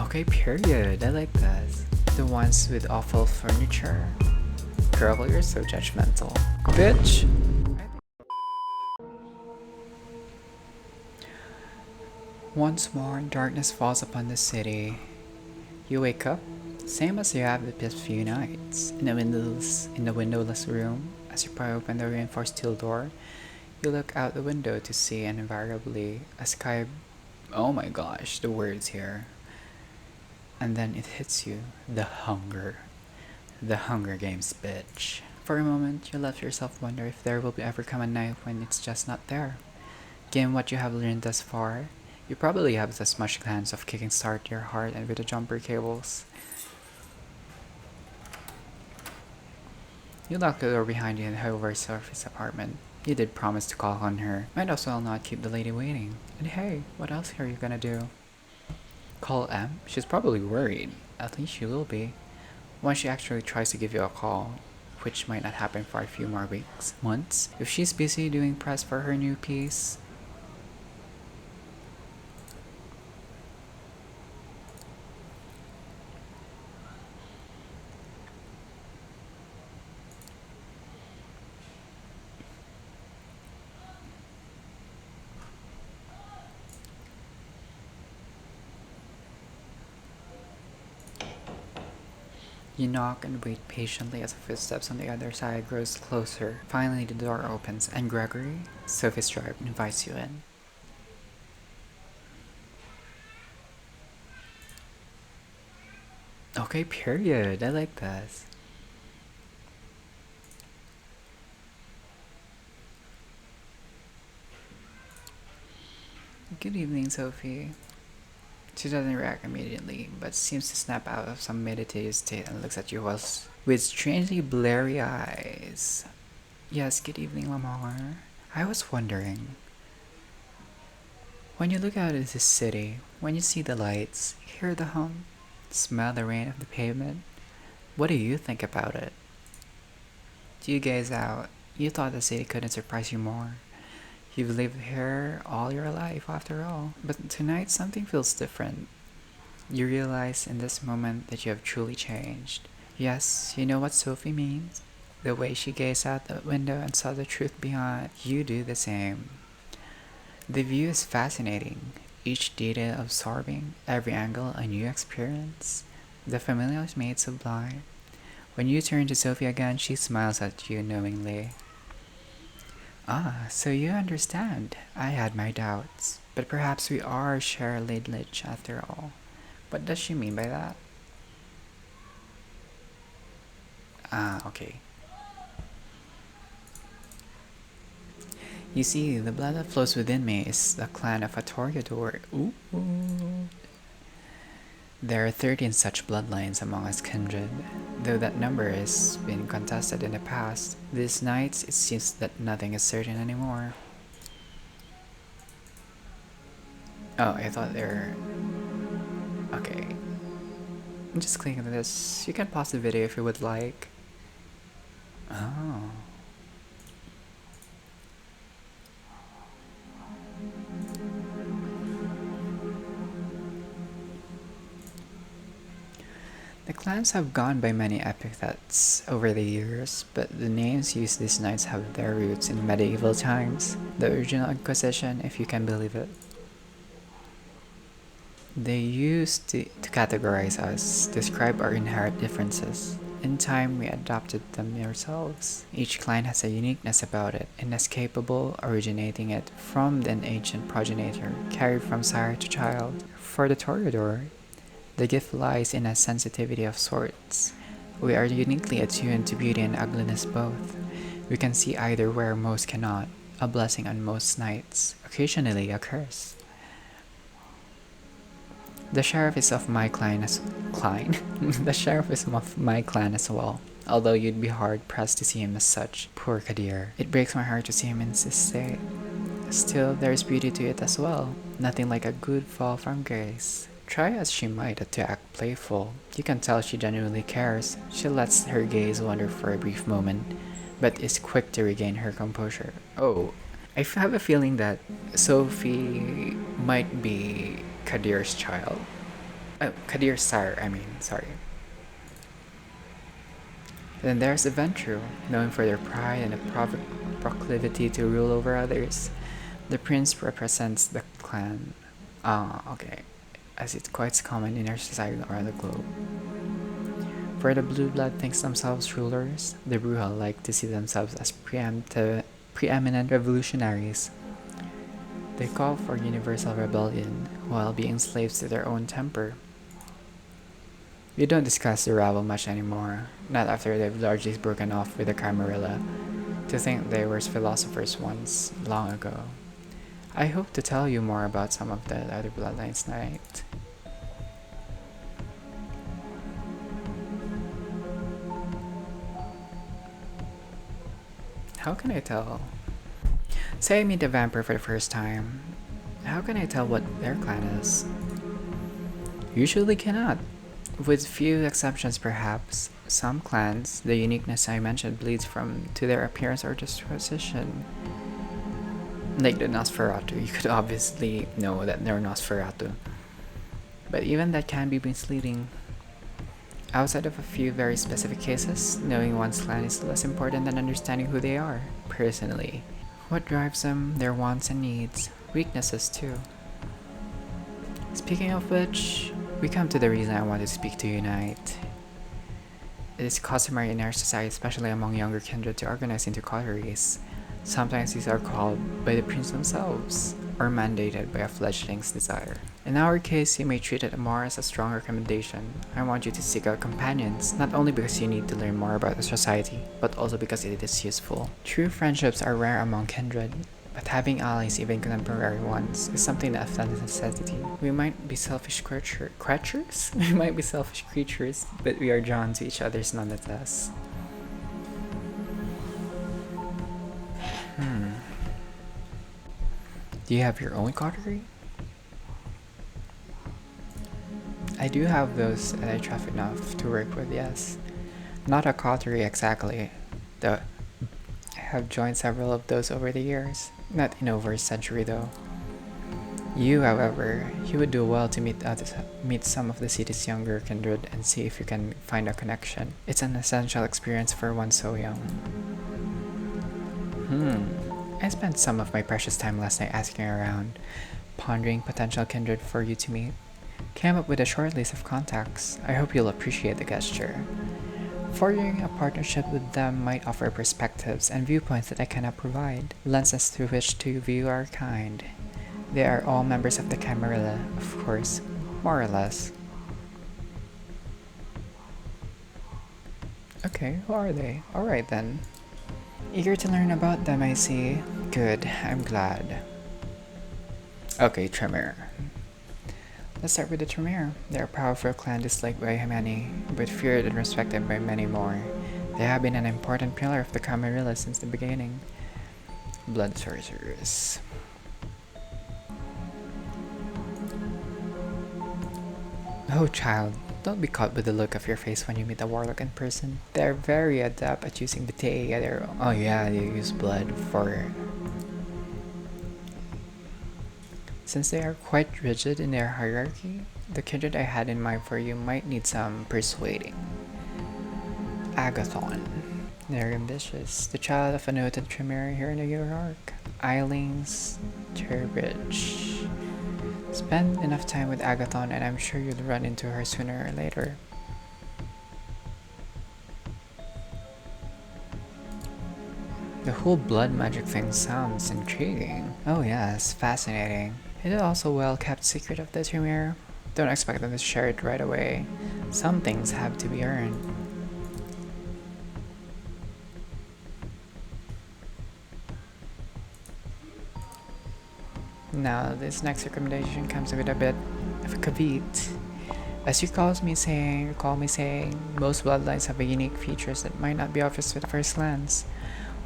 Okay, period. I like this. The ones with awful furniture. Girl, you're so judgmental. Bitch! Once more, darkness falls upon the city. You wake up, same as you have the past few nights, in the windowless room. As you pry open the reinforced steel door, you look out the window to see invariably a sky. Oh my gosh, the words here. And then it hits you, the hunger. The Hunger Games, bitch. For a moment, you let yourself wonder if there will ever come a night when it's just not there. Given what you have learned thus far, you probably have as much chance of kicking start your heart and with the jumper cables. You lock the door behind you and head over to Sophie's apartment. You did promise to call on her. Might as well not keep the lady waiting. And hey, what else are you gonna do? Call M? She's probably worried. At least she will be. Once she actually tries to give you a call, which might not happen for a few more weeks, months, if she's busy doing press for her new piece. You knock and wait patiently as the footsteps on the other side grows closer. Finally, the door opens and Gregory, Sophie's driver, invites you in. Okay, period. I like this. Good evening, Sophie. She doesn't react immediately, but seems to snap out of some meditative state and looks at you with strangely blurry eyes. Yes, good evening, Lamar. I was wondering, when you look out at this city, when you see the lights, hear the hum, smell the rain of the pavement, what do you think about it? Do you gaze out? You thought the city couldn't surprise you more. You've lived here all your life after all. But tonight something feels different. You realize in this moment that you have truly changed. Yes, you know what Sophie means. The way she gazed out the window and saw the truth beyond, you do the same. The view is fascinating, each detail absorbing, every angle a new experience. The familiar is made sublime. When you turn to Sophie again, she smiles at you knowingly. Ah, so you understand. I had my doubts. But perhaps we are shared lineage after all. What does she mean by that? Ah, okay. You see, the blood that flows within me is the clan of a Toreador. Ooh. There are 13 such bloodlines among us kindred. Though that number has been contested in the past, these nights it seems that nothing is certain anymore. Oh, I thought they're... Okay. I'm just clicking this. You can pause the video if you would like. Oh. The clans have gone by many epithets over the years, but the names used these nights have their roots in medieval times, the original Inquisition, if you can believe it. They used to categorize us, describe our inherent differences. In time, we adopted them ourselves. Each clan has a uniqueness about it, inescapable, originating it from an ancient progenitor, carried from sire to child. For the Toreador, the gift lies in a sensitivity of sorts. We are uniquely attuned to beauty and ugliness both. We can see either where most cannot, a blessing on most nights, occasionally a curse. The sheriff is of my clan as the sheriff is of my clan as well. Although you'd be hard pressed to see him as such. Poor Kadir. It breaks my heart to see him in this state. Still, there's beauty to it as well. Nothing like a good fall from grace. Try as she might to act playful, you can tell she genuinely cares. She lets her gaze wander for a brief moment, but is quick to regain her composure. Oh, I have a feeling that Sophie might be Kadir's child. Oh, Kadir Sire, I mean, sorry. Then there's the Ventru, known for their pride and a proclivity to rule over others. The prince represents the clan. Ah, okay. As it's quite common in our society around the globe. For the blue blood thinks themselves rulers, the Bruja like to see themselves as preeminent revolutionaries. They call for universal rebellion while being slaves to their own temper. We don't discuss the rabble much anymore, not after they've largely broken off with the Camarilla. To think they were philosophers once, long ago. I hope to tell you more about some of the other bloodlines tonight. How can I tell? Say I meet a vampire for the first time. How can I tell what their clan is? Usually cannot. With few exceptions perhaps, some clans, the uniqueness I mentioned bleeds from to their appearance or disposition. Like the Nosferatu, you could obviously know that they're Nosferatu. But even that can be misleading. Outside of a few very specific cases, knowing one's clan is less important than understanding who they are, personally. What drives them, their wants and needs, weaknesses too. Speaking of which, we come to the reason I want to speak to you tonight. It is customary in our society, especially among younger kindred, to organize into coteries. Sometimes these are called by the prince themselves, or mandated by a fledgling's desire. In our case, you may treat it more as a strong recommendation. I want you to seek out companions, not only because you need to learn more about the society, but also because it is useful. True friendships are rare among kindred, but having allies, even contemporary ones, is something that is a necessity. We might be selfish creatures? We might be selfish creatures, but we are drawn to each other's nonetheless. Do you have your own coterie? I do have those that I trust enough to work with, yes. Not a coterie exactly, though I have joined several of those over the years. Not in over a century though. You, however, you would do well to meet some of the city's younger kindred and see if you can find a connection. It's an essential experience for one so young. I spent some of my precious time last night asking around, pondering potential kindred for you to meet. Came up with a short list of contacts. I hope you'll appreciate the gesture. Forging a partnership with them might offer perspectives and viewpoints that I cannot provide, lenses through which to view our kind. They are all members of the Camarilla, of course, more or less. Okay, who are they? Alright then. Eager to learn about them, I see. Good, I'm glad. Okay, Tremere. Let's start with the Tremere. They are a powerful clan disliked by many, but feared and respected by many more. They have been an important pillar of the Camarilla since the beginning. Blood sorcerers. Oh child, don't be caught with the look of your face when you meet a warlock in person. They are very adept at using the Tei at their own. Oh yeah, they use blood for... Since they are quite rigid in their hierarchy, the kindred I had in mind for you might need some persuading. Agathon. They're ambitious, the child of a noted Tremere here in New York. Eileen's Turbridge. Spend enough time with Agathon and I'm sure you'll run into her sooner or later. The whole blood magic thing sounds intriguing. Oh yes, fascinating. It is also a well-kept secret of the Tremere. Don't expect them to share it right away. Some things have to be earned. Now, this next recommendation comes with a bit of a caveat. As you call me saying, most bloodlines have unique features that might not be obvious at first glance.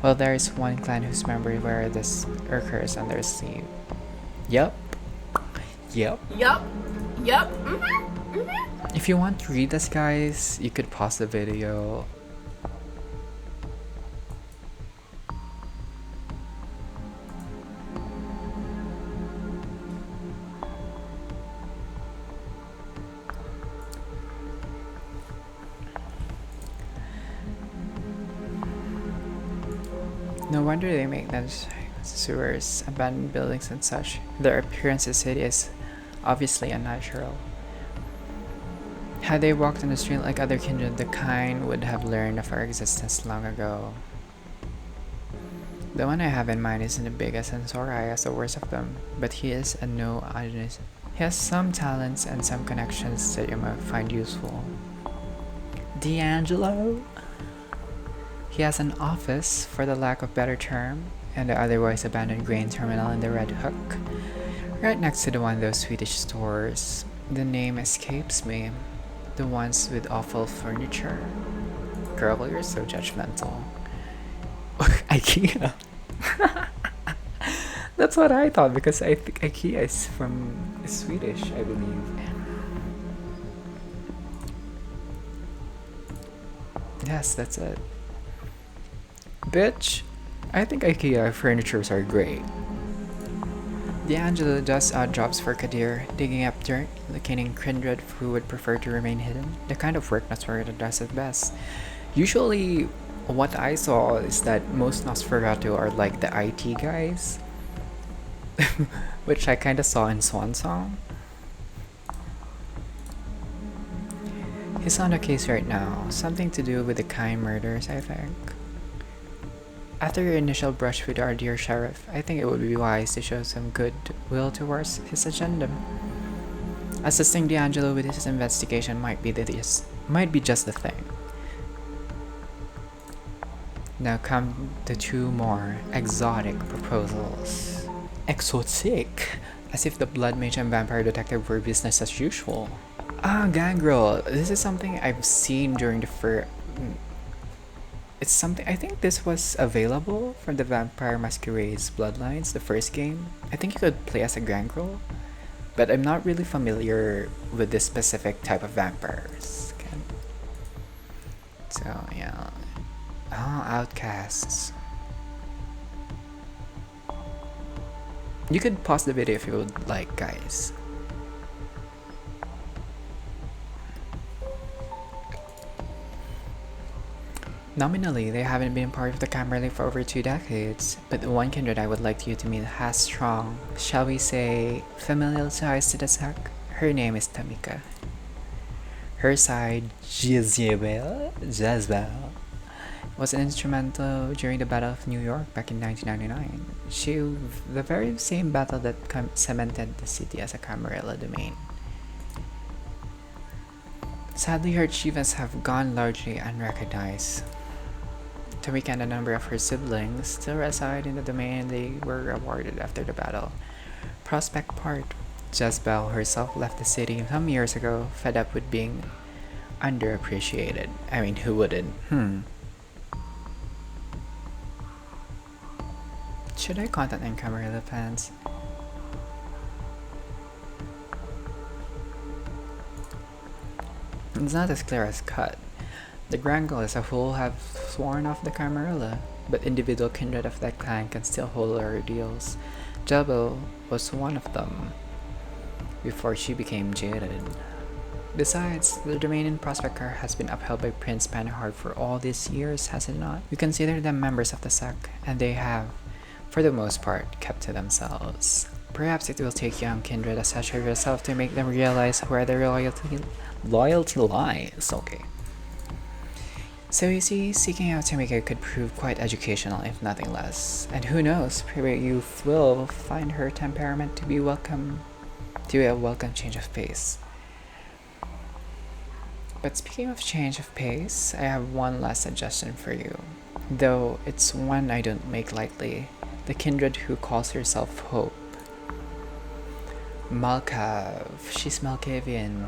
Well, there is one clan whose members wear this occurs on their sleeve. Yup. Yup. Yup. Yup. If you want to read this, guys, you could pause the video. No wonder they make them sewers, abandoned buildings and such. Their appearance in the city is obviously unnatural. Had they walked on the street like other kindred, the kind would have learned of our existence long ago. The one I have in mind isn't the biggest and Sorai as the worst of them, but he is a no oddness. He has some talents and some connections that you might find useful. D'Angelo? He has an office, for the lack of better term, and the otherwise abandoned grain terminal in the Red Hook, right next to the one of those Swedish stores. The name escapes me. The ones with awful furniture. Girl, you're so judgmental. IKEA. That's what I thought because I think IKEA is from Swedish, I believe. Yes, that's it. Bitch, I think IKEA furnitures are great. D'Angelo does odd jobs for Kadir, digging up dirt, locating kindred who would prefer to remain hidden, the kind of work Nosferatu does at best. Usually, what I saw is that most Nosferatu are like the IT guys, which I kinda saw in Swan Song. He's on a case right now, something to do with the Kine murders, I think. After your initial brush with our dear sheriff, I think it would be wise to show some goodwill towards his agenda. Assisting D'Angelo with his investigation might be just the thing. Now come the two more exotic proposals. Exotic? As if the blood mage and vampire detective were business as usual. Ah, Gangrel. This is something I've seen during the It's something, I think this was available from the Vampire Masquerade's Bloodlines, the first game. I think you could play as a Gangrel, but I'm not really familiar with this specific type of vampires. Okay. So, yeah. Oh, Outcasts. You could pause the video if you would like, guys. Nominally, they haven't been part of the Camarilla for over 2 decades, but the one kindred I would like you to meet has strong, shall we say, familial ties to the sect. Her name is Tamika. Her side, Jezebel, was instrumental during the Battle of New York back in 1999. The very same battle that cemented the city as a Camarilla domain. Sadly, her achievements have gone largely unrecognized. Tamika and a number of her siblings still reside in the domain they were awarded after the battle. Prospect part. Jezebel herself left the city some years ago, fed up with being underappreciated. I mean, who wouldn't? Should I contact in Camarilla fans? It's not as clear as cut. The Grangle as a whole have sworn off the Camarilla, but individual kindred of that clan can still hold their ordeals. Jebel was one of them, before she became jaded. Besides, the domain in Prospector has been upheld by Prince Panhard for all these years, has it not? We consider them members of the sect, and they have, for the most part, kept to themselves. Perhaps it will take young kindred such as yourself to make them realize where their loyalty lies. Okay. So you see, seeking out Tamika could prove quite educational, if nothing less. And who knows, maybe you will find her temperament to be a welcome change of pace. But speaking of change of pace, I have one last suggestion for you. Though it's one I don't make lightly. The kindred who calls herself Hope. Malkav. She's Malkavian.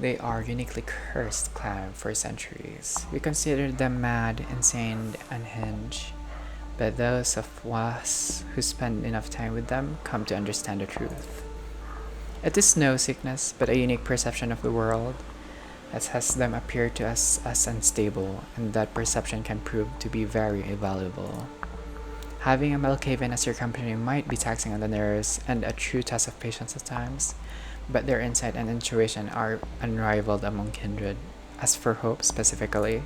They are uniquely cursed clan for centuries. We consider them mad, insane, unhinged. But those of us who spend enough time with them come to understand the truth. It is no sickness, but a unique perception of the world that has them appear to us as unstable, and that perception can prove to be very invaluable. Having a Malkavian as your company might be taxing on the nerves and a true test of patience at times, but their insight and intuition are unrivaled among kindred. As for Hope specifically,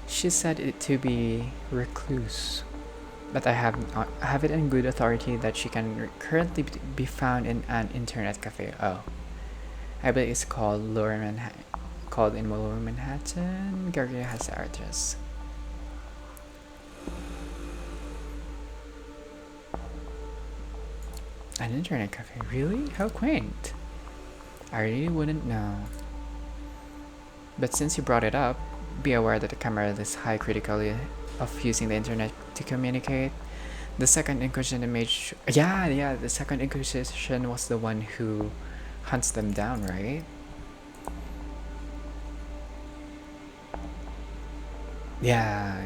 She said it to be recluse, but I have it in good authority that she can currently be found in an internet cafe. Oh, I believe it's called called in Lower Manhattan. Gabrielle has the address. An internet cafe, really? How quaint. I really wouldn't know. But since you brought it up, be aware that the Camarilla is high critically of using the internet to communicate. The second Inquisition yeah, the second Inquisition was the one who hunts them down, right? Yeah,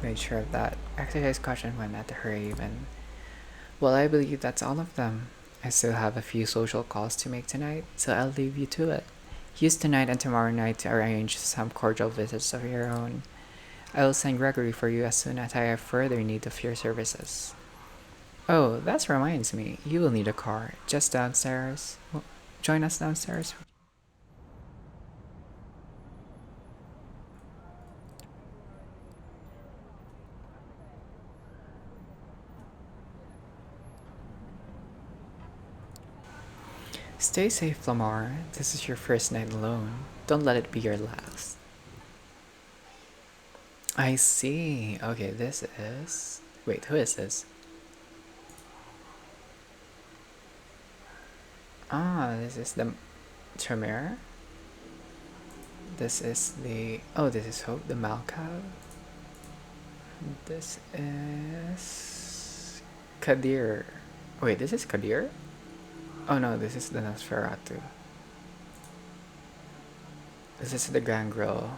made sure of that. Exercise caution when at the Raven. Well, I believe that's all of them. I still have a few social calls to make tonight, so I'll leave you to it. Use tonight and tomorrow night to arrange some cordial visits of your own. I will send Gregory for you as soon as I have further need of your services. Oh, that reminds me, you will need a car. Just downstairs. Join us downstairs. Stay safe, Lamar. This is your first night alone. Don't let it be your last. I see. Okay, this is. Wait, who is this? Ah, this is the Tremere. This is the. Oh, this is Hope, the Malkav. This is. Kadir. Wait, this is Kadir? Oh no, this is the Nosferatu. This is the Gangrel.